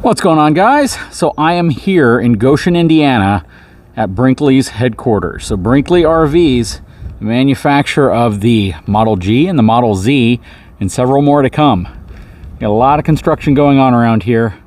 What's going on, guys? So I am here in Goshen, Indiana at Brinkley's headquarters. So Brinkley RVs, the manufacturer of the Model G and the Model Z and several more to come. Got a lot of construction going on around here.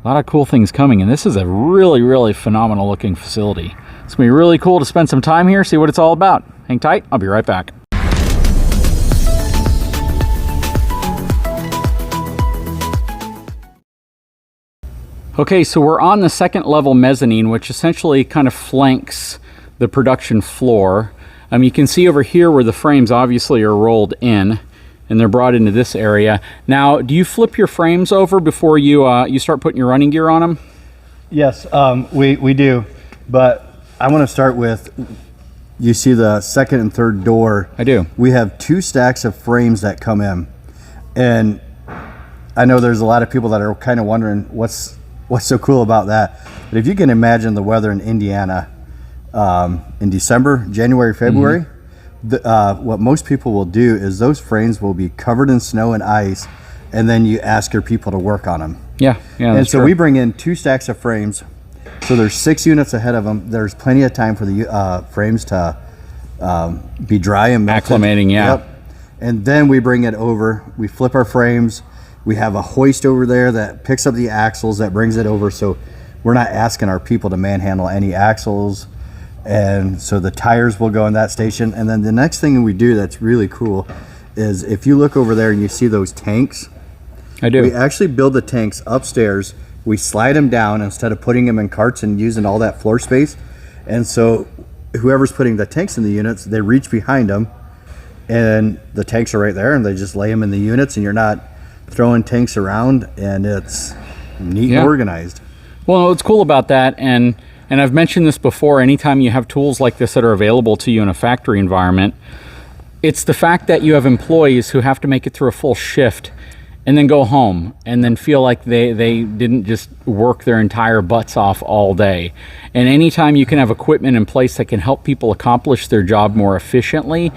A lot of cool things coming, and this is a really phenomenal looking facility. It's gonna be really cool to spend some time here, see what it's all about. Hang tight, I'll be right back. Okay, so we're on the second level mezzanine, which essentially kind of flanks the production floor. You can see over here where the frames obviously are rolled in, and they're brought into this area. Now, do you flip your frames over before you start putting your running gear on them? Yes, we do, but I want to start with, you see the second and third door. I do. We have two stacks of frames that come in, and I know there's a lot of people that are kind of wondering what's so cool about that. But if you can imagine the weather in Indiana in December, January, February, what most people will do is those frames will be covered in snow and ice, and then you ask your people to work on them. Yeah, and so we bring in two stacks of frames. So there's 6 units ahead of them. There's plenty of time for the frames to be dry and melted. Acclimating, yeah. Yep. And then we bring it over. We flip our frames. We have a hoist over there that picks up the axles, that brings it over, so we're not asking our people to manhandle any axles. And so the tires will go in that station. And then the next thing we do that's really cool is if you look over there and you see those tanks. I do. We actually build the tanks upstairs. We slide them down instead of putting them in carts and using all that floor space. And so whoever's putting the tanks in the units, they reach behind them, and the tanks are right there, and they just lay them in the units, and you're not throwing tanks around, and it's neat and organized. Well, what's cool about that, and I've mentioned this before, anytime you have tools like this that are available to you in a factory environment, it's the fact that you have employees who have to make it through a full shift and then go home and then feel like they didn't just work their entire butts off all day. And anytime you can have equipment in place that can help people accomplish their job more efficiently,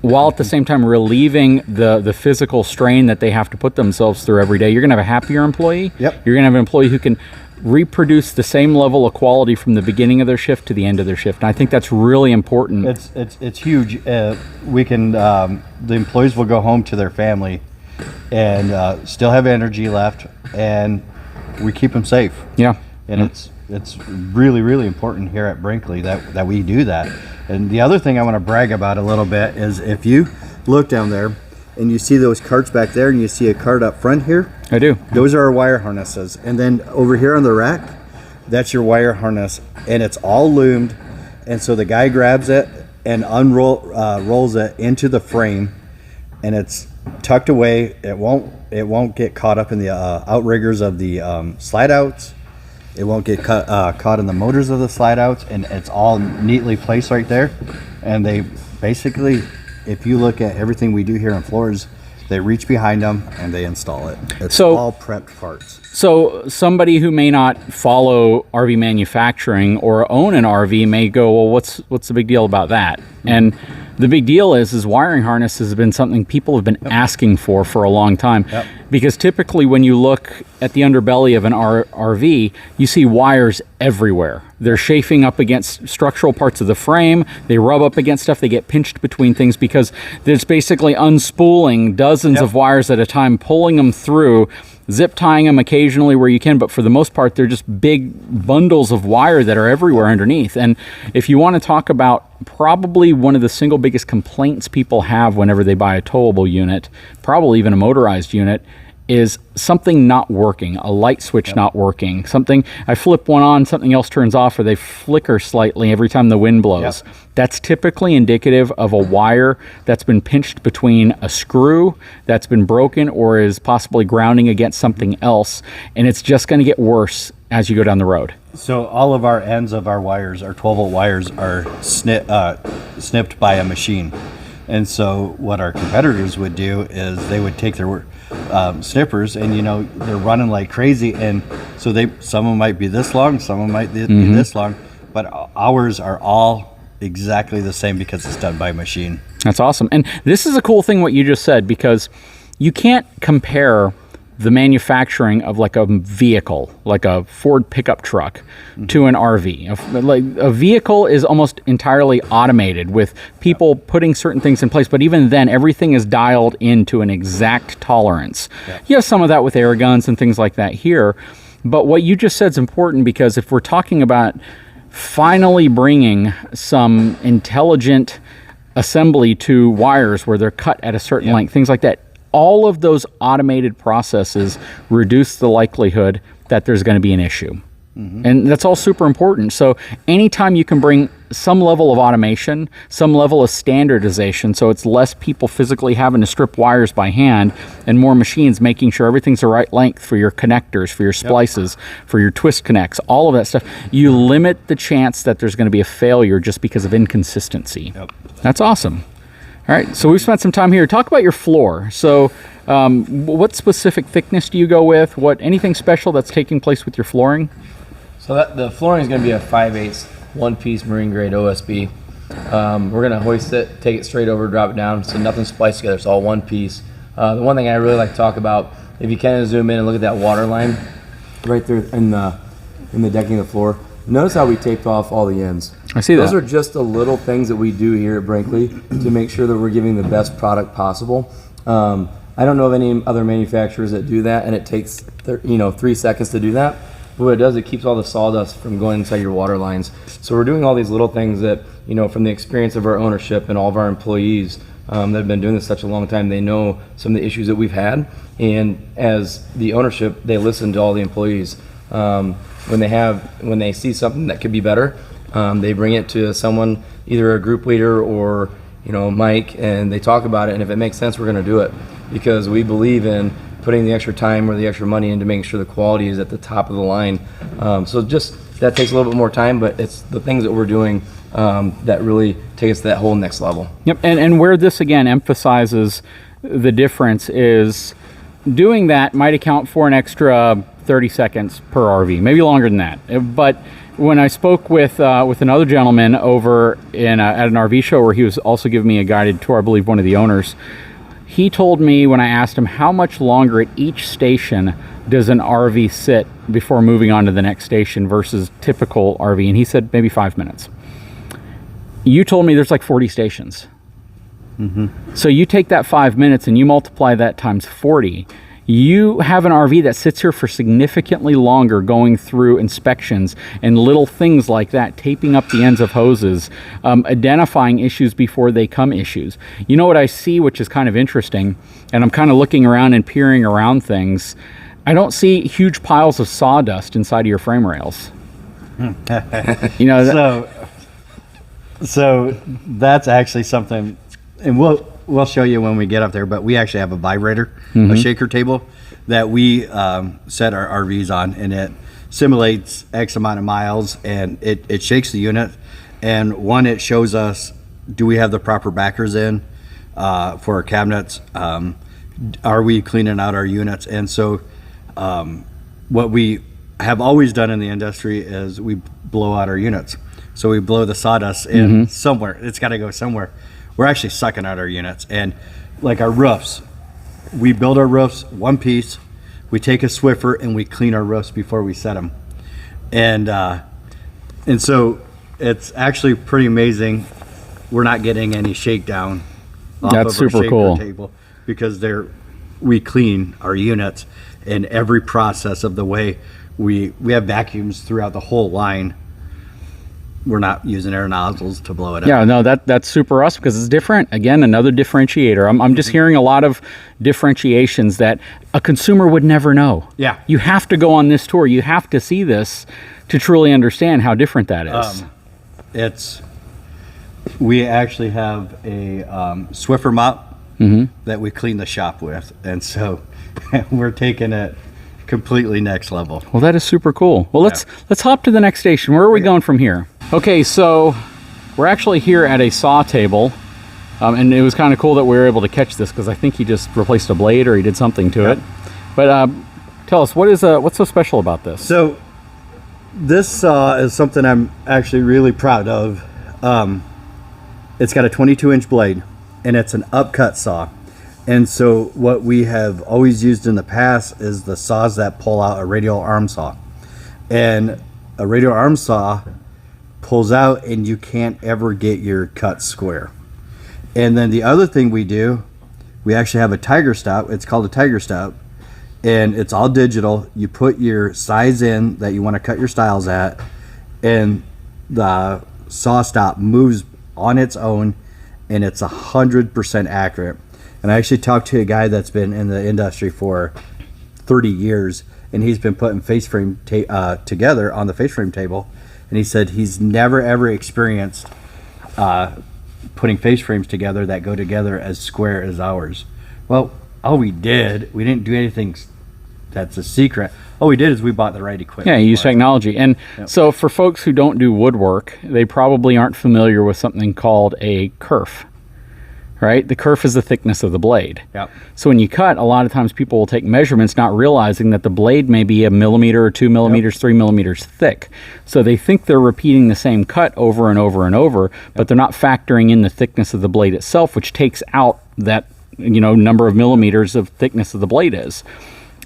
while at the same time relieving the physical strain that they have to put themselves through every day, you're gonna have a happier employee. Yep. You're gonna have an employee who can reproduce the same level of quality from the beginning of their shift to the end of their shift. And I think that's really important. It's huge. We can, the employees will go home to their family and still have energy left, and we keep them safe. Yeah. And it's really important here at Brinkley that we do that. And the other thing I want to brag about a little bit is if you look down there and you see those carts back there and you see a cart up front here. I do. Those are our wire harnesses. And then over here on the rack, that's your wire harness, and it's all loomed. And so the guy grabs it and rolls it into the frame, and it's tucked away. It won't get caught up in the outriggers of the slide outs. It won't get caught in the motors of the slide outs, and it's all neatly placed right there. And they basically, if you look at everything we do here on floors, they reach behind them and they install it. It's all prepped parts. So somebody who may not follow RV manufacturing or own an RV may go, well, what's the big deal about that? And the big deal is wiring harnesses have been something people have been asking for a long time. Yep. Because typically when you look at the underbelly of an RV, you see wires everywhere. They're chafing up against structural parts of the frame. They rub up against stuff. They get pinched between things because there's basically unspooling dozens of wires at a time, pulling them through, zip tying them occasionally where you can, but for the most part, they're just big bundles of wire that are everywhere underneath. And if you want to talk about probably one of the single biggest complaints people have whenever they buy a towable unit, probably even a motorized unit, is something not working, a light switch not working. Something, I flip one on, something else turns off, or they flicker slightly every time the wind blows. That's typically indicative of a wire that's been pinched between a screw that's been broken or is possibly grounding against something else, and it's just going to get worse as you go down the road. So all of our ends of our wires, our 12-volt wires, are snipped by a machine. And so what our competitors would do is they would take their snippers, and they're running like crazy, and so some of them might be this long, some of them might be this long, but ours are all exactly the same because it's done by machine. That's awesome. And this is a cool thing what you just said, because you can't compare the manufacturing of like a vehicle, like a Ford pickup truck, to an RV. Like a vehicle is almost entirely automated with people putting certain things in place, but even then everything is dialed into an exact tolerance. You have some of that with air guns and things like that here, but what you just said is important, because if we're talking about finally bringing some intelligent assembly to wires where they're cut at a certain length, things like that, all of those automated processes reduce the likelihood that there's going to be an issue. And that's all super important. So anytime you can bring some level of automation, some level of standardization, so it's less people physically having to strip wires by hand and more machines making sure everything's the right length for your connectors, for your splices, for your twist connects, all of that stuff, you limit the chance that there's going to be a failure just because of inconsistency. That's awesome. All right, so we've spent some time here. Talk about your floor. So what specific thickness do you go with? Anything special that's taking place with your flooring? So the flooring is going to be a 5/8 one-piece marine grade OSB. We're going to hoist it, take it straight over, drop it down, so nothing's spliced together. It's all one piece. The one thing I really like to talk about, if you can zoom in and look at that water line right there in the decking of the floor. Notice how we taped off all the ends. I see Those that. are just the little things that we do here at Brinkley to make sure that we're giving the best product possible. I don't know of any other manufacturers that do that, and it takes 3 seconds to do that. But what it does, it keeps all the sawdust from going inside your water lines. So we're doing all these little things that, from the experience of our ownership and all of our employees that have been doing this such a long time, they know some of the issues that we've had. And as the ownership, they listen to all the employees. When they see something that could be better, they bring it to someone, either a group leader or Mike, and they talk about it. And if it makes sense, we're going to do it, because we believe in putting the extra time or the extra money into making sure the quality is at the top of the line. So just that takes a little bit more time, but it's the things that we're doing that really take us to that whole next level. Yep, and where this again emphasizes the difference is doing that might account for an extra 30 seconds per RV, maybe longer than that. But when I spoke with another gentleman over at an RV show where he was also giving me a guided tour, I believe one of the owners, he told me when I asked him how much longer at each station does an RV sit before moving on to the next station versus typical RV, and he said maybe 5 minutes. You told me there's like 40 stations. So you take that 5 minutes and you multiply that times 40. You have an RV that sits here for significantly longer, going through inspections and little things like that, taping up the ends of hoses, identifying issues before they come issues. You know what I see, which is kind of interesting, and I'm kind of looking around and peering around things. I don't see huge piles of sawdust inside of your frame rails. So that's actually something, and we'll show you when we get up there, but we actually have a vibrator, a shaker table that we set our RVs on, and it simulates X amount of miles, and it shakes the unit. And one, it shows us, do we have the proper backers in for our cabinets? Are we cleaning out our units? And so what we have always done in the industry is we blow out our units. So we blow the sawdust in somewhere. It's got to go somewhere. We're actually sucking out our units. And like our roofs, we build our roofs one piece, we take a Swiffer and we clean our roofs before we set them. And so it's actually pretty amazing. We're not getting any shakedown off That's of our super shaker cool. table, because we clean our units in every process of the way. We have vacuums throughout the whole line. We're not using air nozzles to blow it out. Yeah, no, that's super awesome because it's different. Again, another differentiator. I'm just hearing a lot of differentiations that a consumer would never know. Yeah. You have to go on this tour. You have to see this to truly understand how different that is. We actually have a Swiffer mop that we clean the shop with, and so we're taking it completely next level. Well, that is super cool. Well, let's hop to the next station. Where are we going from here? Okay, so we're actually here at a saw table, and it was kind of cool that we were able to catch this because I think he just replaced a blade or he did something to it. But tell us, what's so special about this? So this saw is something I'm actually really proud of. It's got a 22-inch blade, and it's an upcut saw. And so what we have always used in the past is the saws that pull out a radial arm saw. And a radial arm saw pulls out and you can't ever get your cut square. And then the other thing we do, we actually have a tiger stop. It's called a tiger stop. And it's all digital. You put your size in that you want to cut your stiles at, and the saw stop moves on its own, and it's 100% accurate. And I actually talked to a guy that's been in the industry for 30 years, and he's been putting face frame together on the face frame table, and he said he's never ever experienced putting face frames together that go together as square as ours. Well, all we didn't do anything that's a secret. All we did is we bought the right equipment. Yeah, you use technology. And so for folks who don't do woodwork, they probably aren't familiar with something called a kerf. Right? The kerf is the thickness of the blade. Yep. So when you cut, a lot of times people will take measurements not realizing that the blade may be 1 millimeter or 2 millimeters, 3 millimeters thick. So they think they're repeating the same cut over and over and over, but they're not factoring in the thickness of the blade itself, which takes out that number of millimeters of thickness of the blade is.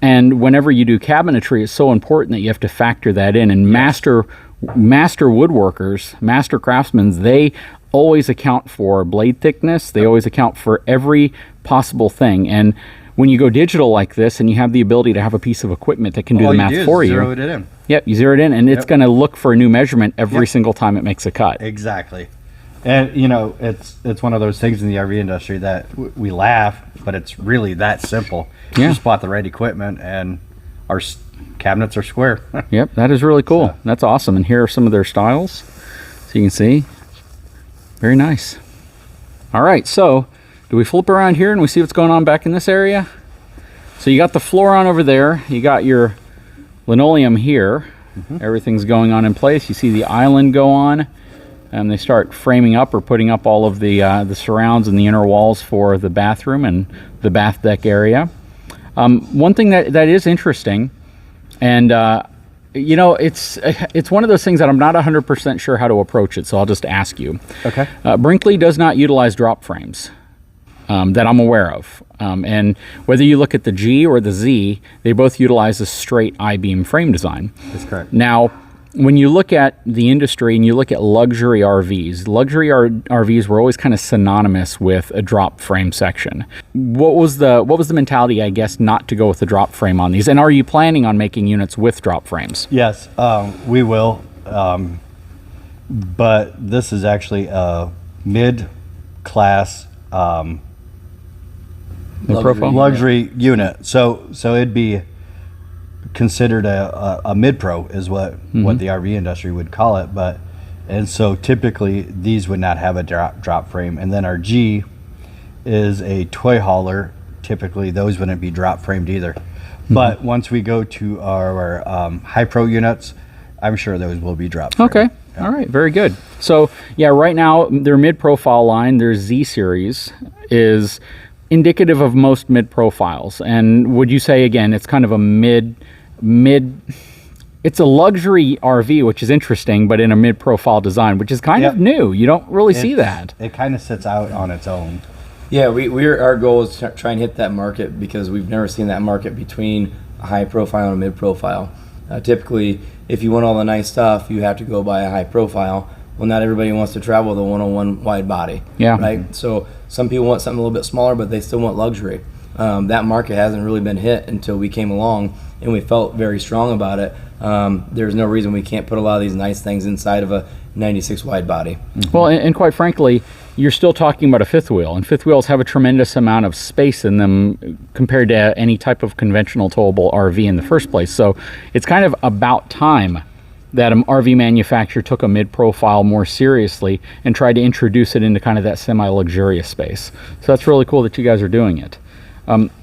And whenever you do cabinetry, it's so important that you have to factor that in. And master woodworkers, master craftsmen, they always account for blade thickness. They always account for every possible thing. And when you go digital like this and you have the ability to have a piece of equipment that can do the math for you. Zero it in. Yep, you zero it in, and it's going to look for a new measurement every single time it makes a cut. Exactly. And it's one of those things in the RV industry that we laugh, but it's really that simple. Yeah. You just bought the right equipment and our cabinets are square. Yep, that is really cool. That's awesome. And here are some of their styles. So you can see. Very nice. All right, so do we flip around here and we see what's going on back in this area? So you got the floor on over there. You got your linoleum here. Everything's going on in place. You see the island go on, and they start framing up or putting up all of the surrounds and the inner walls for the bathroom and the bath deck area. One thing that is interesting, and it's one of those things that I'm not 100% sure how to approach it, so I'll just ask you. Okay. Brinkley does not utilize drop frames that I'm aware of. And whether you look at the G or the Z, they both utilize a straight I-beam frame design. That's correct. Now, when you look at the industry and you look at luxury RVs were always kind of synonymous with a drop frame section. What was the mentality, I guess, not to go with the drop frame on these? And are you planning on making units with drop frames? Yes, we will. But this is actually a mid-class luxury unit. So it'd be considered a mid-pro is what the RV industry would call it, and so typically these would not have a drop frame. And then our G is a toy hauler. Typically those wouldn't be drop framed either. But once we go to our high pro units, I'm sure those will be drop framed. Okay. All right, very good. So yeah, right now their mid-profile line, their Z series, is indicative of most mid-profiles. And would you say, again, it's kind of a mid, it's a luxury RV, which is interesting, but in a mid-profile design, which is kind of new. You don't really see that. It kind of sits out on its own. Yeah, our goal is to try and hit that market because we've never seen that market between a high profile and a mid profile. Typically, if you want all the nice stuff, you have to go buy a high profile. Well, not everybody wants to travel with a 101 wide body. Yeah. Right? So some people want something a little bit smaller, but they still want luxury. That market hasn't really been hit until we came along, and we felt very strong about it. There's no reason we can't put a lot of these nice things inside of a 96 wide body. Well, and quite frankly, you're still talking about a fifth wheel, and fifth wheels have a tremendous amount of space in them compared to any type of conventional towable RV in the first place. So it's kind of about time that an RV manufacturer took a mid-profile more seriously and tried to introduce it into kind of that semi-luxurious space. So that's really cool that you guys are doing it.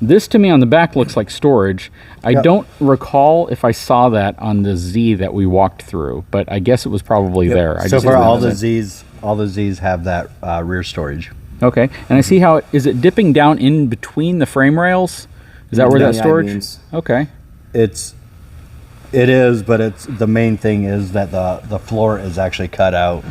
This to me on the back looks like storage. I don't recall if I saw that on the Z that we walked through, but I guess it was probably there. So far, all the Zs have that rear storage. Okay, and I see how is it dipping down in between the frame rails? Is that where that storage? Okay, it is, but it's the main thing is that the floor is actually cut out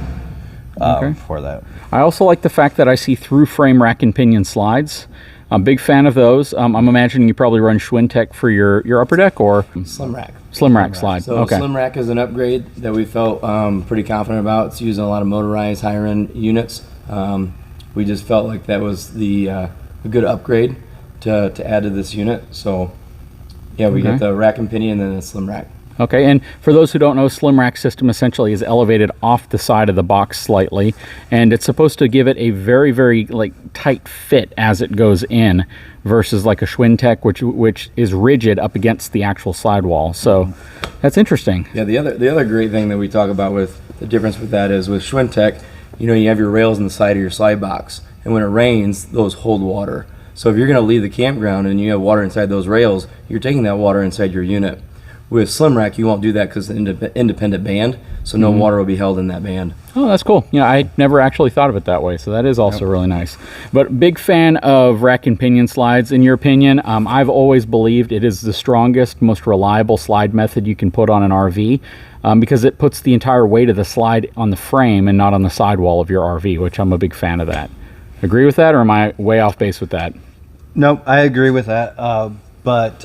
for that. I also like the fact that I see through frame rack and pinion slides. I'm a big fan of those. I'm imagining you probably run Schwintek for your upper deck or Slim rack. Slim rack slide. So Okay. Slim rack is an upgrade that we felt pretty confident about. It's using a lot of motorized higher end units. We just felt like that was a good upgrade to add to this unit. So yeah, we get the rack and pinion and then a slim rack. Okay, and for those who don't know, Slim Rack system essentially is elevated off the side of the box slightly, and it's supposed to give it a very, very like tight fit as it goes in, versus like a Schwintek, which is rigid up against the actual sidewall. So that's interesting. Yeah, the other great thing that we talk about with the difference with that is with Schwintek, you know, you have your rails in the side of your slide box, and when it rains, those hold water. So if you're going to leave the campground and you have water inside those rails, you're taking that water inside your unit. With Slim Rack, you won't do that because it's an independent band, so no water will be held in that band. Oh, that's cool. Yeah, I never actually thought of it that way, so that is also really nice. But big fan of rack and pinion slides. In your opinion, I've always believed it is the strongest, most reliable slide method you can put on an RV, because it puts the entire weight of the slide on the frame and not on the sidewall of your RV, which I'm a big fan of that. Agree with that, or am I way off base with that? Nope, I agree with that. But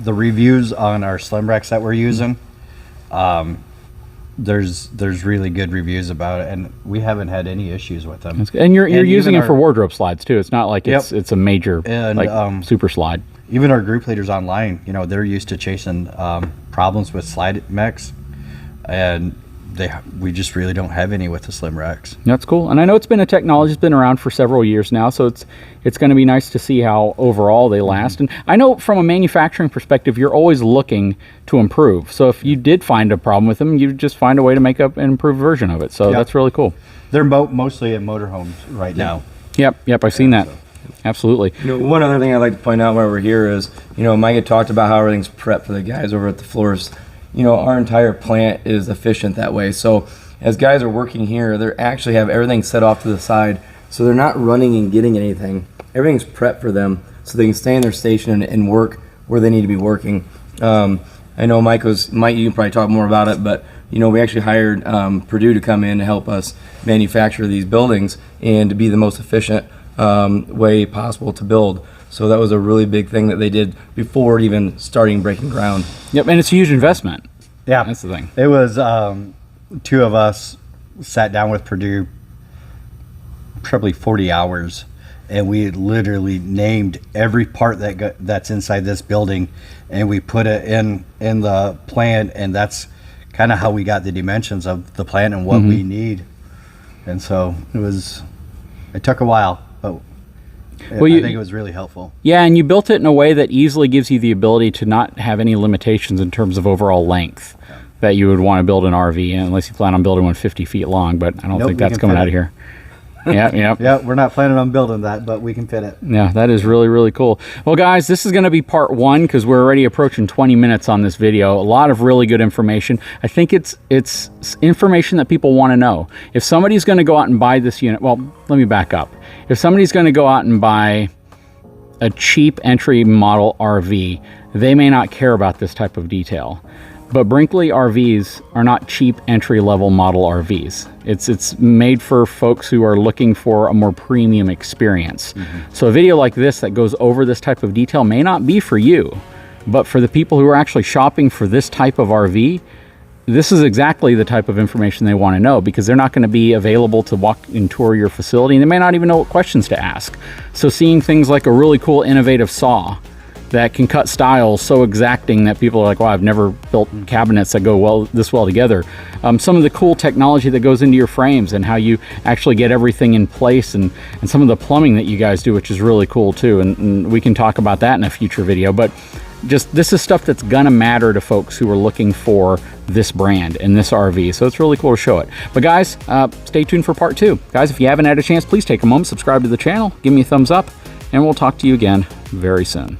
the reviews on our slim racks that we're using, there's really good reviews about it, and we haven't had any issues with them. And you're using even it for wardrobe slides too. It's not like it's a major And, super slide. Even our group leaders online, you know, they're used to chasing problems with slide mechs, and we just really don't have any with the slim racks. That's cool. And I know it's been a technology that's been around for several years now, so it's going to be nice to see how overall they last. And I know from a manufacturing perspective, you're always looking to improve. So if you did find a problem with them, you just find a way to make up an improved version of it. So that's really cool. They're mostly in motorhomes right now. Yep, I've seen that. Absolutely. You know, one other thing I'd like to point out while we're here is, you know, Mike had talked about how everything's prepped for the guys over at the floors. You know, our entire plant is efficient that way. So as guys are working here, they actually have everything set off to the side, so they're not running and getting anything. Everything's prepped for them, so they can stay in their station and work where they need to be working. I know Mike, you can probably talk more about it, but you know, we actually hired Purdue to come in to help us manufacture these buildings and to be the most efficient way possible to build. So that was a really big thing that they did before even starting breaking ground. Yep, and it's a huge investment. Yeah, That's the thing. It was two of us sat down with Purdue, probably 40 hours, and we literally named every part that's inside this building, and we put it in the plan, and that's kind of how we got the dimensions of the plan and what we need. And so it took a while, but I think it was really helpful. Yeah, and you built it in a way that easily gives you the ability to not have any limitations in terms of overall length that you would want to build an RV, unless you plan on building one 50 feet long, but I don't think that's coming out of here. Yeah, we're not planning on building that, but we can fit it. Yeah, that is really, really cool. Well, guys, this is going to be part one because we're already approaching 20 minutes on this video. A lot of really good information. I think it's information that people want to know. If somebody's going to go out and buy this unit, well, let me back up. If somebody's going to go out and buy a cheap entry model RV, they may not care about this type of detail. But Brinkley RVs are not cheap entry-level model RVs. It's made for folks who are looking for a more premium experience. So a video like this that goes over this type of detail may not be for you, but for the people who are actually shopping for this type of RV, this is exactly the type of information they want to know, because they're not going to be available to walk and tour your facility, and they may not even know what questions to ask. So seeing things like a really cool innovative saw that can cut stiles so exacting that people are like, wow, I've never built cabinets that go this well together. Some of the cool technology that goes into your frames and how you actually get everything in place, and some of the plumbing that you guys do, which is really cool too. And we can talk about that in a future video. But just this is stuff that's gonna matter to folks who are looking for this brand and this RV. So it's really cool to show it. But guys, stay tuned for part two. Guys, if you haven't had a chance, please take a moment, subscribe to the channel, give me a thumbs up, and we'll talk to you again very soon.